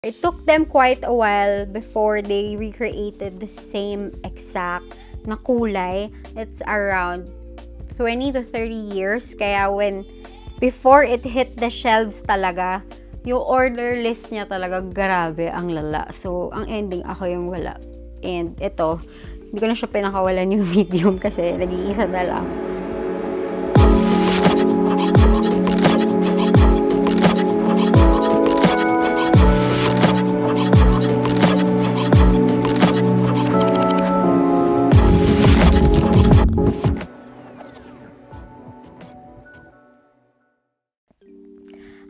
it took them quite a while before they recreated the same exact na kulay. It's around 20 to 30 years. Kaya before it hit the shelves talaga, yung order list niya talaga, grabe, ang lala. So, ang ending, ako yung wala. And ito, hindi ko na siya pinakawalan yung medium kasi nag-iisa na lang.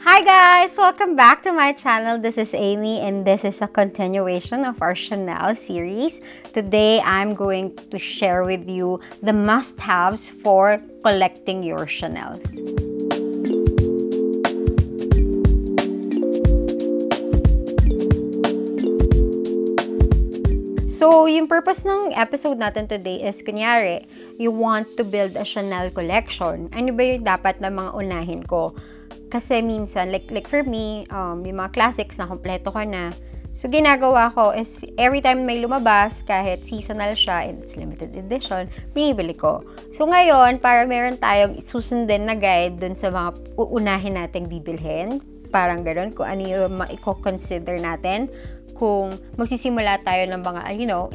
Hi guys! Welcome back to my channel. This is Aimee and this is a continuation of our Chanel series. Today, I'm going to share with you the must-haves for collecting your Chanels. So, yung purpose ng episode natin today is, kunyari, you want to build a Chanel collection. Ano ba yung dapat na mga unahin ko? Kasi minsan, like for me, yung mga classics na kompleto ko na. So, ginagawa ko is, every time may lumabas, kahit seasonal siya and it's limited edition, binibili ko. So, ngayon, para meron tayong susundin na guide dun sa mga uunahin nating bibilhin. Parang gano'n, kung ano yung i-consider natin. Kung magsisimula tayo ng mga,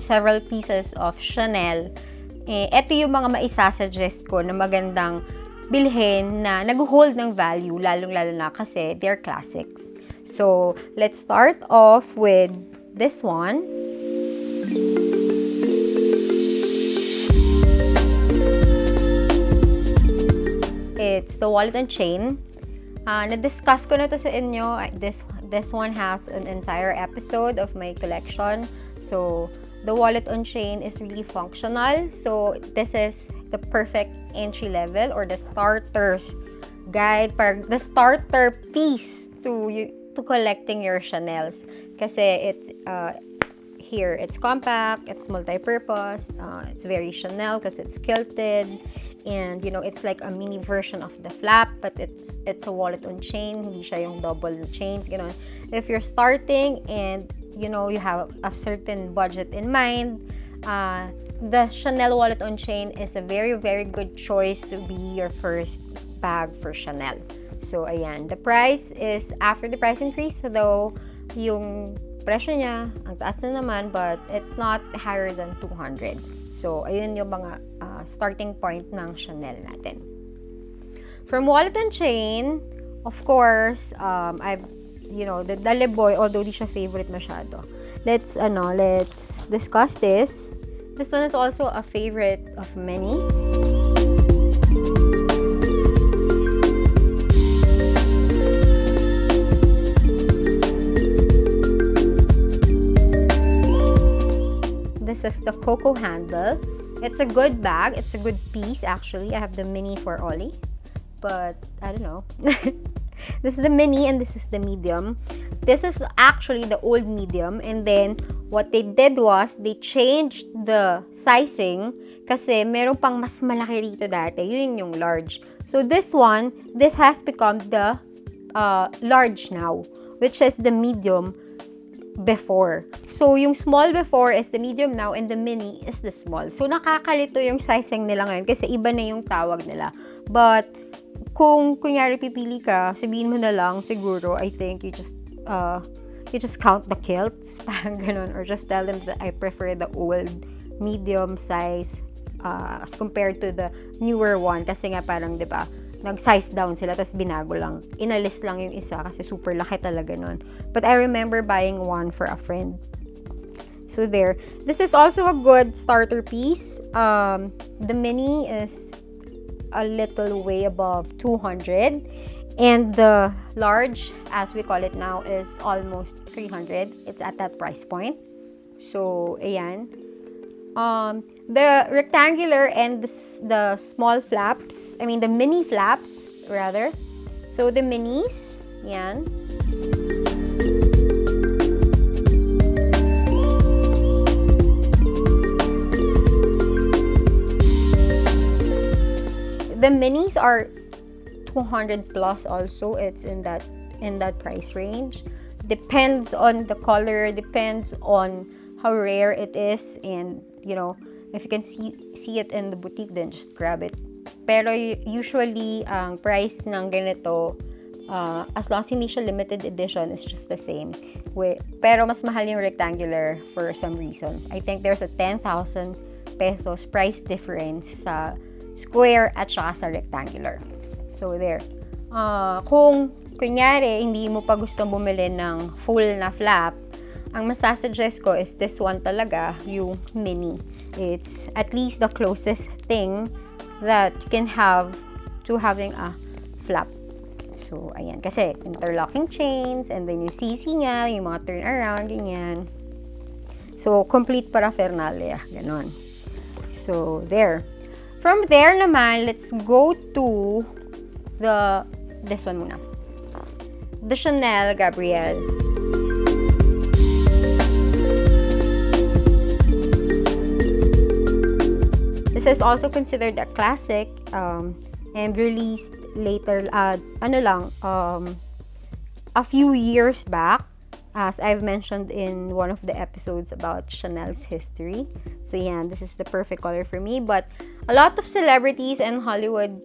several pieces of Chanel, eto yung mga maisasuggest ko na magandang bilhin na nag-hold ng value, lalong-lalo na kasi they're classics. So, let's start off with this one. It's the wallet and chain. Na-discuss ko na to sa inyo. This one has an entire episode of my collection. So, the wallet on chain is really functional. So, this is the perfect entry level or the starter's guide, the starter piece to collecting your Chanels. Kasi it's compact, it's multi-purpose, it's very Chanel because it's kilted, and it's like a mini version of the flap, but it's a wallet on chain, hindi siya yung double chain, If you're starting and you have a certain budget in mind, the Chanel wallet on chain is a very, very good choice to be your first bag for Chanel. So, ayan. The price is, after the price increase, though, yung presyo niya, ang taas na naman, but it's not higher than 200. So, ayun yung mga starting point ng Chanel natin. From wallet and chain, of course, the Daliboy, although di siya favorite masyado. Let's discuss this. This one is also a favorite of many. This is the Coco handle. It's a good bag. It's a good piece, actually. I have the mini for Ollie, but I don't know. This is the mini and this is the medium. This is actually the old medium, and then what they did was they changed the sizing kasi meron pang mas malaki rito dati. Yun yung large. So this has become the large now, which is the medium before. So yung small before is the medium now and the mini is the small. So nakakalito yung sizing nila ngayon kasi iba na yung tawag nila. But kung kunyari pipili ka, sabihin mo na lang siguro, I think you just count the kilts, parang ganun, or just tell them that I prefer the old medium size as compared to the newer one kasi nga parang 'di ba nag-size down sila tapos binago lang, inalis lang yung isa kasi super laki talaga nun. But I remember buying one for a friend. So there, this is also a good starter piece. The mini is a little way above 200. And the large, as we call it now, is almost 300. It's at that price point. So, ayan. The rectangular and the small flaps, the mini flaps, rather. So, the minis, yan. The minis are 200 plus also. It's in that price range. depends on the color, depends on how rare it is, and you know, if you can see it in the boutique, then just grab it. Pero usually ang price ng ganito, as long as hindi siya limited edition, it's just the same. Pero mas mahal yung rectangular for some reason. I think there's a 10,000 pesos price difference sa square at saka sa rectangular. So there. Kung kunyari hindi mo pa gustong bumili ng full na flap, ang masasuggest ko is this one talaga, yung mini. It's at least the closest thing that you can have to having a flap. So, ayan. Kasi interlocking chains, and then yung CC niya, yung mga turn around, ganyan. So, complete paraphernalia. Ganon. So, there. From there naman, let's go to this one muna. The Chanel Gabrielle. This is also considered a classic and released later, a few years back, as I've mentioned in one of the episodes about Chanel's history. So yeah, this is the perfect color for me. But a lot of celebrities and Hollywood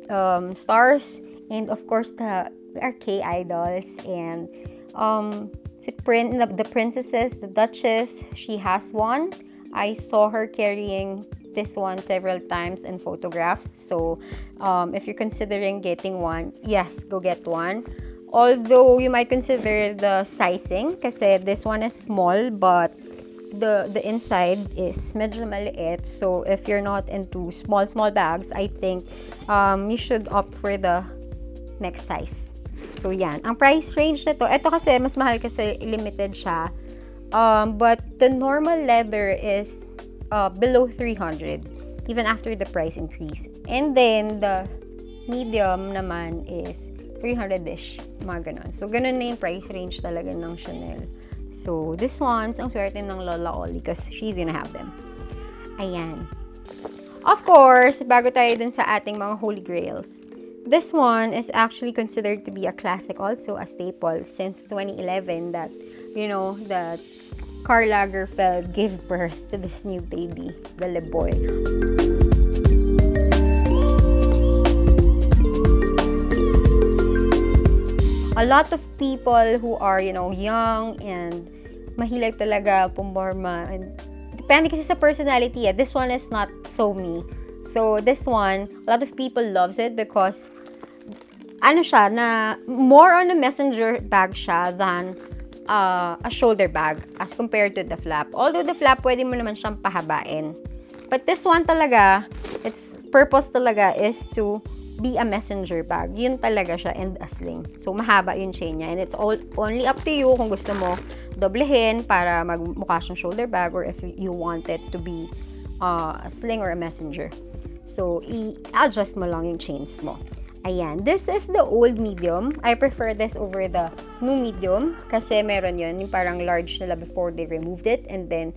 stars, and of course our K-idols, and the princesses, the Duchess, she has one. I saw her carrying this one several times in photographs. So if you're considering getting one, yes, go get one. Although you might consider the sizing, kasi this one is small, but the inside is medyo maliit. So if you're not into small bags, I think you should opt for the next size. So yan, ang price range nito, ito kasi mas mahal kasi limited siya. But the normal leather is below 300 even after the price increase. And then the medium naman is 300-ish, mga ganon. So ganon na yung price range talaga ng Chanel. So this one's ang swerte ng Lola Oli because she's gonna have them. Ayan. Of course, bago tayo dun sa ating mga holy grails, this one is actually considered to be a classic, also a staple since 2011, that that Karl Lagerfeld gave birth to this new baby, the Le Boy. A lot of people who are, young and mahilig talaga pumorma, and depende kasi sa personality, this one is not so me. So this one, a lot of people loves it because siya, na more on a messenger bag siya than a shoulder bag as compared to the flap. Although the flap, pwede mo naman siyang pahabain. But this one talaga, its purpose talaga is to be a messenger bag. Yun talaga siya, and a sling. So, mahaba yung chain niya. And it's only up to you kung gusto mo doblehin para magmukha siyang shoulder bag, or if you want it to be a sling or a messenger. So, i-adjust mo lang yung chains mo. Ayan, this is the old medium. I prefer this over the new medium kasi meron yun, yung parang large nila before they removed it, and then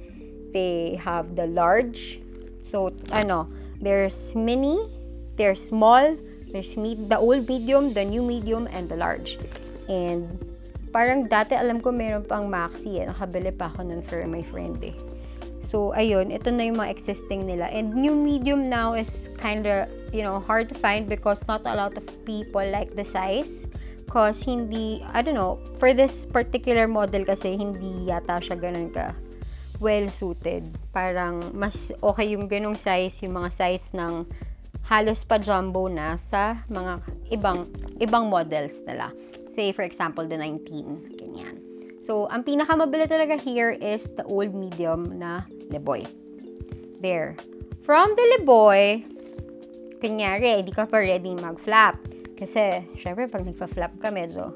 they have the large. So, there's mini, there's small, there's the old medium, the new medium, and the large. And parang dati alam ko meron pang maxi nakabili pa ako nun for my friend eh. So, ayun, ito na yung mga existing nila. And new medium now is kinda, hard to find because not a lot of people like the size. Because hindi, I don't know, for this particular model kasi hindi yata siya ganun ka well-suited. Parang mas okay yung ganung size, yung mga size ng halos pa jumbo na sa mga ibang models nila. Say, for example, the 19. Ganyan. So, ang pinakamabili talaga here is the old medium na Le Boy. There. From the Le Boy, kunyari, hindi ka pa ready mag-flap. Kasi, syempre, pag nagpa-flap ka, medyo,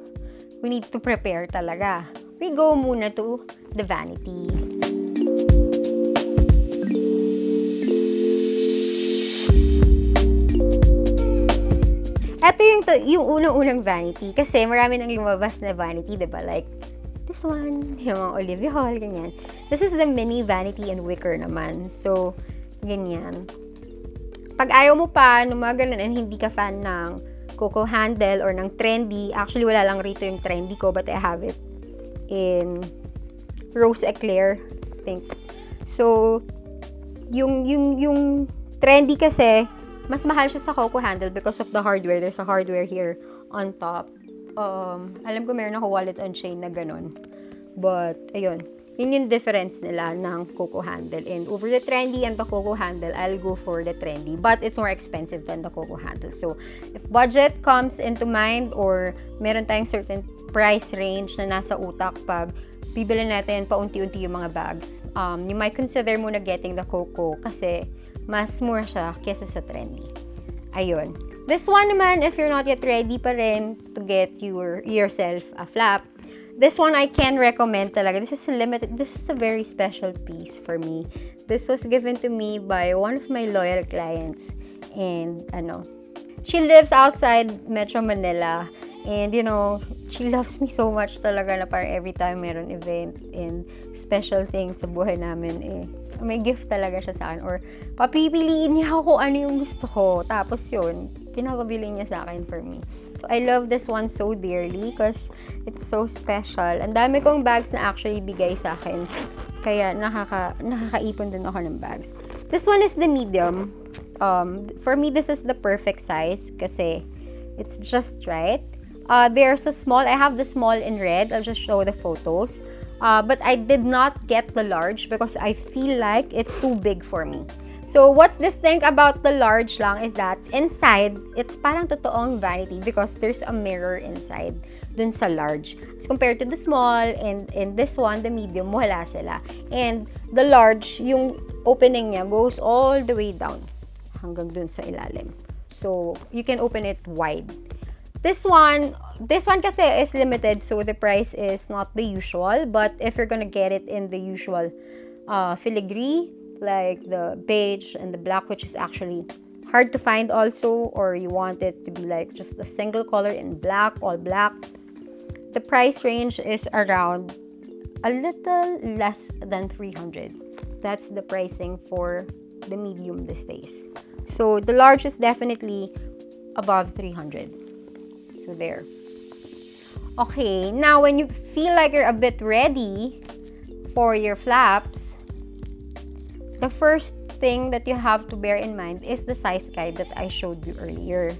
we need to prepare talaga. We go muna to the Vanity. Ito yung unang-unang Vanity. Kasi marami nang lumabas na Vanity, diba? Like, this one, yung mga Olivia Hall, ganyan. This is the mini Vanity and wicker naman. So, ganyan. Pag ayaw mo pa, mga ganun, and hindi ka fan ng Coco handle or ng trendy, actually wala lang rito yung trendy ko, but I have it. in Rose Eclair, I think. So, yung trendy kasi, mas mahal siya sa Coco handle because of the hardware. There's a hardware here on top. Alam ko meron ako wallet on chain na ganun. But, ayun. Yun yung difference nila ng Coco handle. And over the trendy and the Coco handle, I'll go for the trendy. But it's more expensive than the Coco handle. So, if budget comes into mind or meron tayong certain price range na nasa utak pag bibili natin paunti-unti yung mga bags, you might consider muna getting the Coco kasi mas mura siya kesa sa trendy. Ayun. This one naman, if you're not yet ready pa rin to get yourself a flap, this one I can recommend talaga. This is a very special piece for me. This was given to me by one of my loyal clients. And, she lives outside Metro Manila. And, she loves me so much talaga na parang every time meron events and special things sa buhay namin, may gift talaga siya sa akin. Or, papipiliin niya ako kung ano yung gusto ko. Tapos yun, pinapabili niya sa akin for me. So, I love this one so dearly because it's so special. Ang dami kong bags na actually bigay sa akin. Kaya, nakakaipon din ako ng bags. This one is the medium. For me, this is the perfect size kasi it's just right. There's a small. I have the small in red. I'll just show the photos. But I did not get the large because I feel like it's too big for me. So, what's distinct about the large lang is that inside, it's parang totoong vanity because there's a mirror inside dun sa large. As compared to the small and this one, the medium, wala sila. And the large, yung opening niya goes all the way down hanggang dun sa ilalim. So, you can open it wide. This one kasi is limited, so the price is not the usual. But if you're gonna get it in the usual filigree, like the beige and the black, which is actually hard to find also, or you want it to be like just a single color in black, all black, the price range is around a little less than 300. That's the pricing for the medium these days. So the large is definitely above 300. So there. Okay, now when you feel like you're a bit ready for your flaps, the first thing that you have to bear in mind is the size guide that I showed you earlier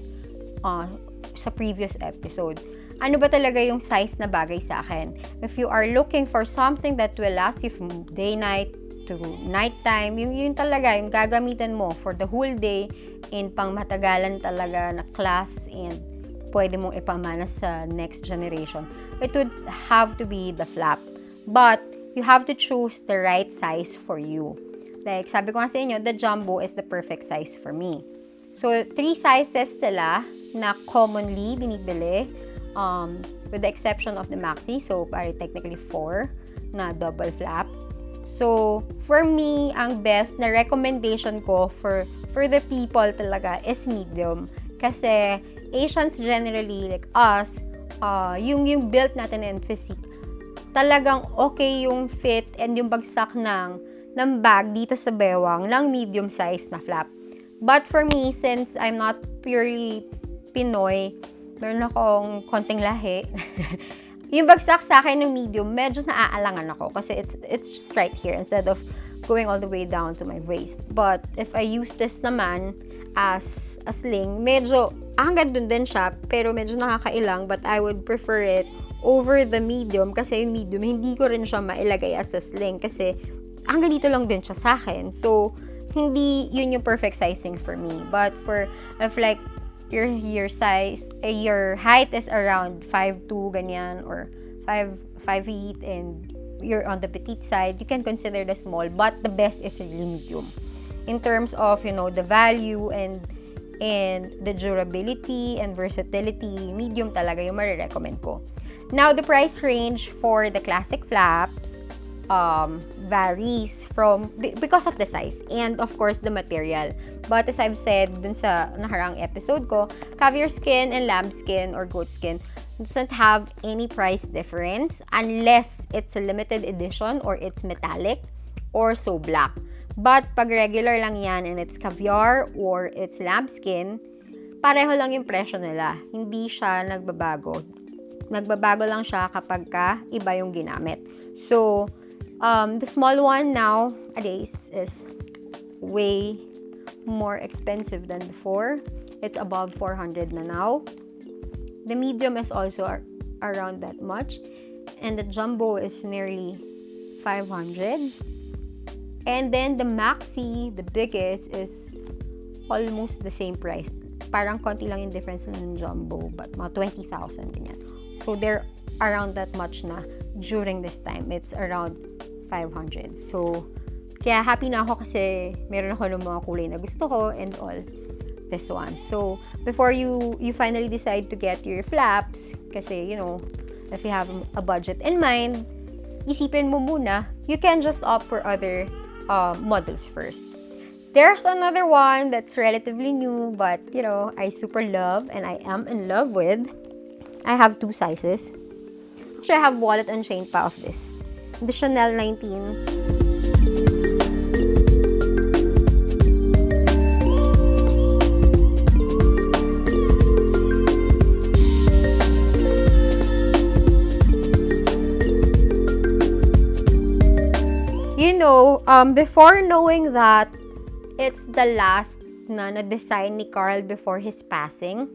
sa previous episode. Ano ba talaga yung size na bagay sa akin? If you are looking for something that will last you from day-night to nighttime, yun talaga, yung gagamitan mo for the whole day in pang matagalan talaga na class and pwede mong ipamana sa next generation, it would have to be the flap. But you have to choose the right size for you. Like, sabi ko nga sa inyo, the jumbo is the perfect size for me. So, 3 sizes sila na commonly binibili, with the exception of the maxi. So, technically 4 na double flap. So, for me, ang best na recommendation ko for the people talaga is medium. Kasi, Asians generally, like us, yung build natin and physique, talagang okay yung fit and yung bagsak ng bag dito sa bewang ng medium size na flap. But for me, since I'm not purely Pinoy, meron akong konting lahi, yung bagsak sa akin ng medium, medyo naaalangan ako kasi it's just right here instead of going all the way down to my waist. But if I use this naman as a sling, medyo hanggang dun din siya, pero medyo nakakailang, but I would prefer it over the medium kasi yung medium, hindi ko rin siya mailagay as a sling kasi hanggang dito lang din siya sa akin. So, hindi yun yung perfect sizing for me. But if like, your size, your height is around 5'2", ganyan, or 5 feet, and you're on the petite side, you can consider the small, but the best is really medium. In terms of, the value and the durability and versatility, medium talaga yung marirecommend ko. Now, the price range for the classic flaps varies because of the size and of course the material. But as I've said dun sa nakaraang episode ko, caviar skin and lamb skin or goat skin doesn't have any price difference unless it's a limited edition or it's metallic or so black. But pag regular lang yan and it's caviar or it's lamb skin, pareho lang yung presyo nila. Hindi siya nagbabago. Nagbabago lang siya kapag iba yung ginamit. So, the small one nowadays is way more expensive than before. It's above 400 na now. The medium is also around that much. And the jumbo is nearly 500. And then the maxi, the biggest, is almost the same price. Parang konti lang yung difference ng jumbo, but mga 20,000 ganyan. So they're around that much na during this time. It's around 500. So kaya happy na ako kasi meron ako ng mga kulay na gusto ko and all. This one. So before you finally decide to get your flaps, kasi if you have a budget in mind, isipin mo muna, you can just opt for other models first. There's another one that's relatively new, but I super love and I am in love with. I have 2 sizes. Actually, I have wallet and chain pa of this. The Chanel 19. Before knowing that it's the last na design ni Carl before his passing,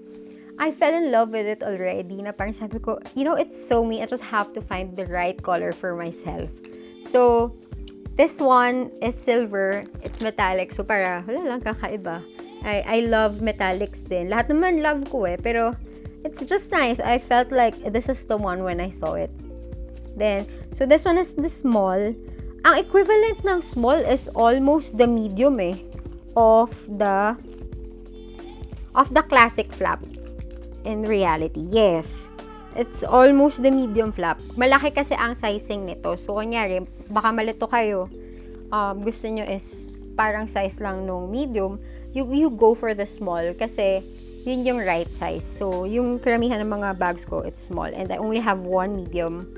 I fell in love with it already. Na parang sabi ko, it's so me. I just have to find the right color for myself. So, this one is silver. It's metallic. So, wala lang kakaiba. I love metallics din. Lahat naman love ko pero it's just nice. I felt like this is the one when I saw it. So this one is the small. Ang equivalent ng small is almost the medium of the classic flap. In reality, yes. It's almost the medium flap. Malaki kasi ang sizing nito. So, kunyari, baka malito kayo. Gusto nyo is parang size lang nung medium. You go for the small kasi yun yung right size. So, yung karamihan ng mga bags ko, it's small. And I only have one medium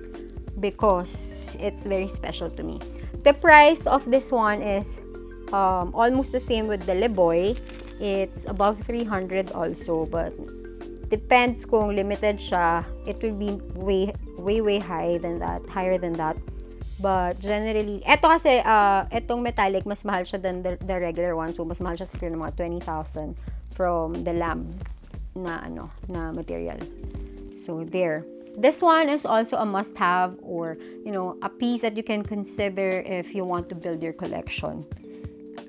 because it's very special to me. The price of this one is almost the same with the Liboy. It's above 300 also, but depends kung limited siya. It will be way higher than that. But generally, eto kasi etong metallic mas mahal siya than the regular one. So mas mahal siya siguro ng mga 20,000 from the lamb na material. So there. This one is also a must-have or, a piece that you can consider if you want to build your collection.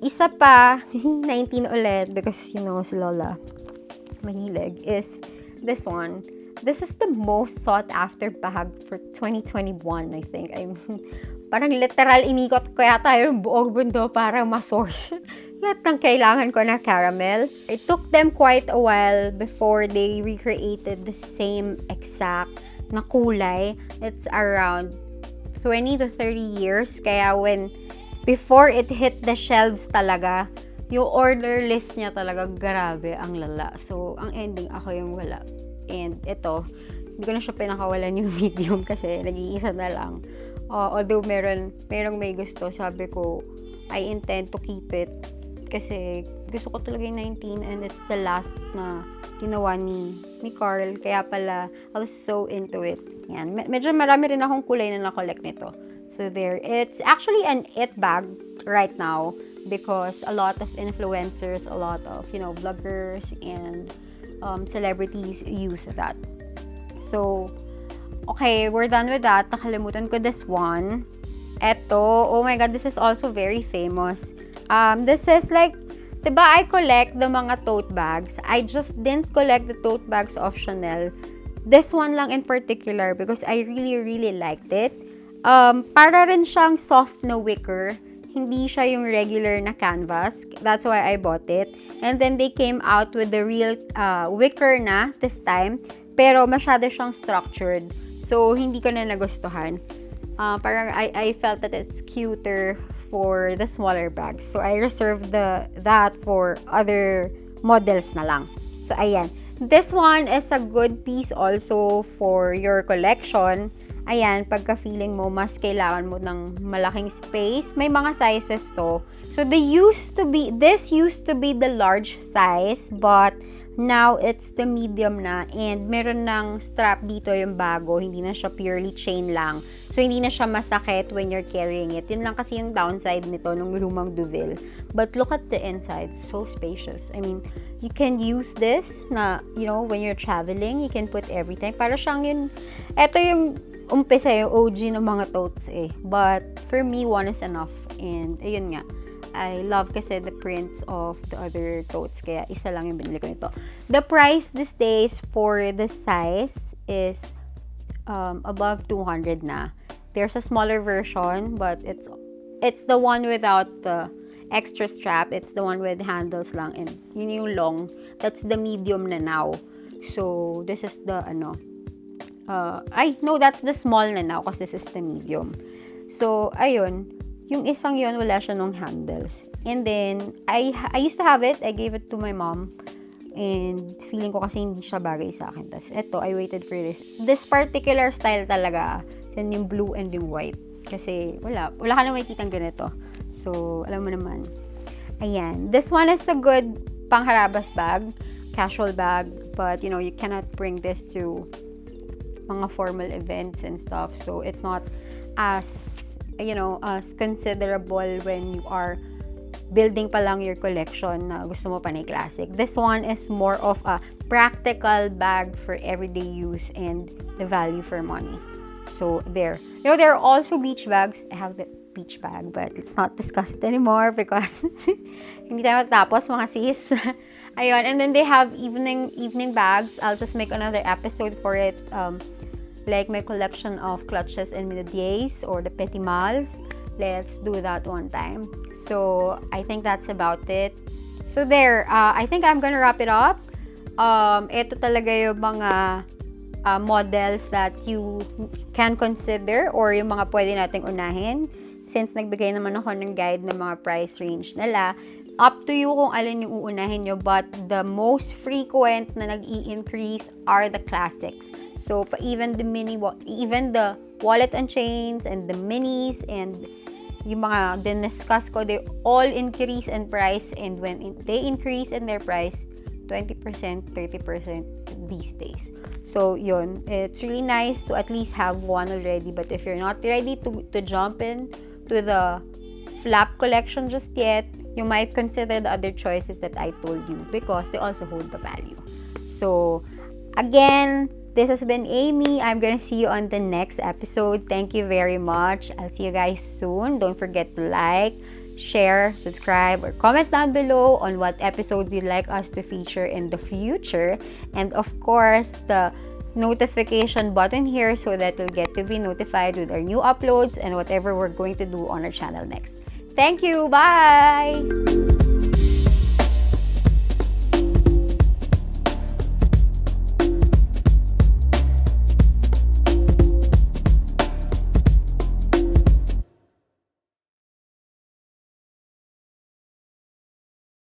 Isa pa, 19 ulit, because, si Lola, mahilig, is this one. This is the most sought-after bag for 2021, I think. Parang literal inikot ko yata yung buong mundo para ma-source lahat ng kailangan ko na caramel. It took them quite a while before they recreated the same exact na kulay. It's around 20 to 30 years. Kaya before it hit the shelves talaga, yung order list niya talaga, grabe, ang lala. So, ang ending, ako yung wala. And ito, hindi ko na siya pinakawalan yung medium kasi nag-iisa na lang. Although merong may gusto, sabi ko, I intend to keep it kasi gusto ko talaga yung 19 and it's the last na ginawa ni Carl. Kaya pala, I was so into it. Yan. Medyo marami rin akong kulay na na-collect nito. So there. It's actually an it bag right now because a lot of influencers, a lot of, vloggers and celebrities use that. So, okay, we're done with that. Nakalimutan ko this one. Eto, oh my God, this is also very famous. This is like, diba I collect the mga tote bags. I just didn't collect the tote bags of Chanel. This one lang in particular because I really liked it. Para rin siyang soft na wicker. Hindi siya yung regular na canvas. That's why I bought it. And then they came out with the real wicker na this time. Pero masyado siyang structured. So, hindi ko na nagustuhan. Parang I felt that it's cuter for the smaller bags. So, I reserved that for other models na lang. So, ayan. This one is a good piece also for your collection. Ayan, pagka-feeling mo, mas kailangan mo ng malaking space. May mga sizes to. So, this used to be the large size, but Now, it's the medium na, and meron ng strap dito yung bago, hindi na siya purely chain lang. So, hindi na siya masakit when you're carrying it. Yun lang kasi yung downside nito, nung lumang Duville. But look at the inside, so spacious. I mean, you can use this na, you know, when you're traveling, you can put everything. Para siyang yun, eto yung umpisa, yung OG ng mga totes eh. But, for me, one is enough. And, ayun nga. I love kasi the prints of the other totes. Kaya isa lang yung binili ko nito. The price these days for the size is above 200 na. There's a smaller version, but it's the one without the extra strap. It's the one with handles lang. And yun yung long. That's the medium na now. So, this is the that's the small na now kasi this is the medium. So, ayun. Yung isang yun, wala siya nung handles. And then, I used to have it. I gave it to my mom. And feeling ko kasi hindi siya bagay sa akin. Tapos, eto, I waited for this. This particular style talaga. Yan yung blue and yung white. Kasi, wala ka na makikitang ganito. So, alam mo naman. Ayan. This one is a good pangharabas bag. Casual bag. But, you know, you cannot bring this to mga formal events and stuff. So, it's not as considerable when you are building pa lang your collection na gusto mo panay classic. This one is more of a practical bag for everyday use and the value for money. So, there. You know, there are also beach bags. I have the beach bag, but let's not discuss it anymore because hindi tayo matapos, mga sis. Ayun. And then they have evening bags. I'll just make another episode for it. Like my collection of clutches and minaudiers or the petit mals. Let's do that one time. So, I think that's about it. So, there. I think I'm gonna wrap it up. Ito talaga yung mga models that you can consider or yung mga pwede nating unahin. Since nagbigay naman ako ng guide ng mga price range nila, up to you kung alin yung uunahin nyo. But the most frequent na nag-i-increase are the classics. So, even the wallet and chains and the minis and yung mga din-discuss ko, they all increase in price. And when they increase in their price, 20%, 30% these days. So, yun. It's really nice to at least have one already. But if you're not ready to jump in to the flap collection just yet, you might consider the other choices that I told you because they also hold the value. So, again, this has been Aimee. I'm gonna see you on the next episode. Thank you very much. I'll see you guys soon. Don't forget to like, share, subscribe, or comment down below on what episodes you'd like us to feature in the future. And of course, the notification button here so that you'll get to be notified with our new uploads and whatever we're going to do on our channel next. Thank you. Bye!